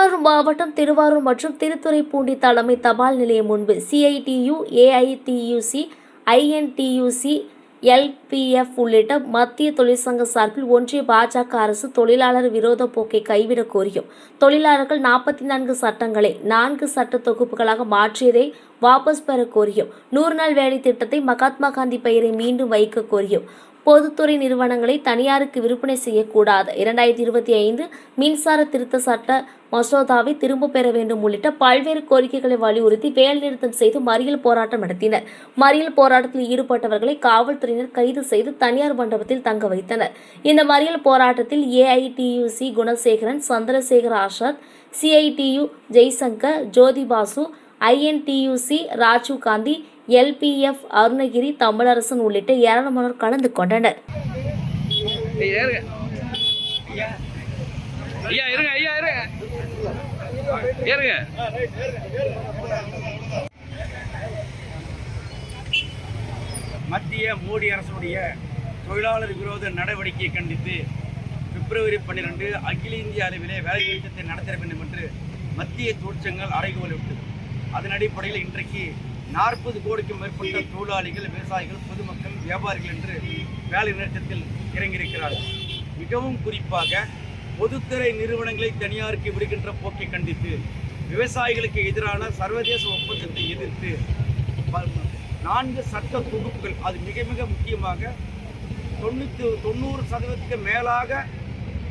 திருவாரூர் மாவட்டம் திருவாரூர் மற்றும் திருத்துறைப்பூண்டி தலைமை தபால் நிலையம் முன்பு சிஐடியு, ஏஐடியுசி, ஐஎன்டியுசி, எல்பிஎஃப் உள்ளிட்ட மத்திய தொழிற்சங்க சார்பில் ஒன்றிய பாஜக அரசு தொழிலாளர் விரோத போக்கை கைவிடக் கோரியும், தொழிலாளர்கள் 44 சட்டங்களை 4 சட்ட தொகுப்புகளாக மாற்றியதை வாபஸ் பெற கோரியும், 100 நாள் வேலை திட்டத்தை மகாத்மா காந்தி பெயரை மீண்டும் வைக்க கோரியும், பொதுத்துறை நிறுவனங்களை தனியாருக்கு விற்பனை செய்யக்கூடாது, 2025 மின்சார திருத்த சட்ட மசோதாவை திரும்ப பெற வேண்டும் உள்ளிட்ட பல்வேறு கோரிக்கைகளை வலியுறுத்தி வேலைநிறுத்தம் செய்து மறியல் போராட்டம் நடத்தினர். மறியல் போராட்டத்தில் ஈடுபட்டவர்களை காவல்துறையினர் கைது செய்து தனியார் மண்டபத்தில் தங்க வைத்தனர். இந்த மறியல் போராட்டத்தில் AITUC Gunasekaran, Chandrasekar Azad, CITU Jaishankar, Jothibasu, INTUC Rajiv Gandhi, LPF Arunagiri, Tamilarasan உள்ளிட்ட ஏராளமானோர் கலந்து கொண்டனர். மத்திய மோடி அரசுடைய தொழிலாளர் விரோத நடவடிக்கையை கண்டித்து பிப்ரவரி 12 அகில இந்திய அளவிலே வேலைநிறுத்தத்தை நடத்த வேண்டும் என்று மத்திய தொழிற்சங்கங்கள் அறைகோல் விட்டது. அதன் அடிப்படையில் இன்றைக்கு 40 கோடிக்கும் மேற்பட்ட தொழிலாளிகள், விவசாயிகள், பொதுமக்கள், வியாபாரிகள் என்று வேலை நிறுத்தத்தில் இறங்கியிருக்கிறார்கள். மிகவும் குறிப்பாக பொதுத்துறை நிறுவனங்களை தனியாருக்கு விடுகின்ற போக்கை கண்டித்து, விவசாயிகளுக்கு எதிரான சர்வதேச ஒப்பந்தத்தை எதிர்த்து 4 சட்ட தொகுப்புகள், அது மிக மிக முக்கியமாக 90% மேலாக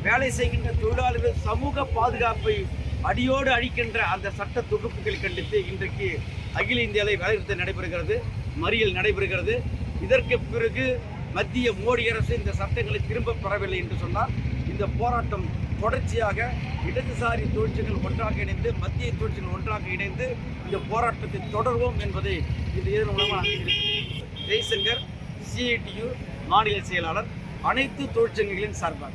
வேலை செய்கின்ற தொழிலாளர்கள் சமூக பாதுகாப்பை அடியோடு அழிக்கின்ற அந்த சட்ட தொகுப்புகளை கண்டித்து இன்றைக்கு அகில இந்தியாவில் வேலைநிறுத்தம் நடைபெறுகிறது, மறியல் நடைபெறுகிறது. இதற்கு பிறகு மத்திய மோடி அரசு இந்த சட்டங்களை திரும்ப பெறவில்லை என்று சொன்னால் இந்த போராட்டம் தொடர்ச்சியாக இடதுசாரி தொழிற்சங்கங்கள் ஒன்றாக இணைந்து, மத்திய தொழிற்சங்கங்கள் ஒன்றாக இணைந்து இந்த போராட்டத்தை தொடர்வோம் என்பதை இதன் மூலமாக ஜெய்சங்கர், சிஐடியு மாநில செயலாளர், அனைத்து தொழிற்சங்கங்களின் சார்பாக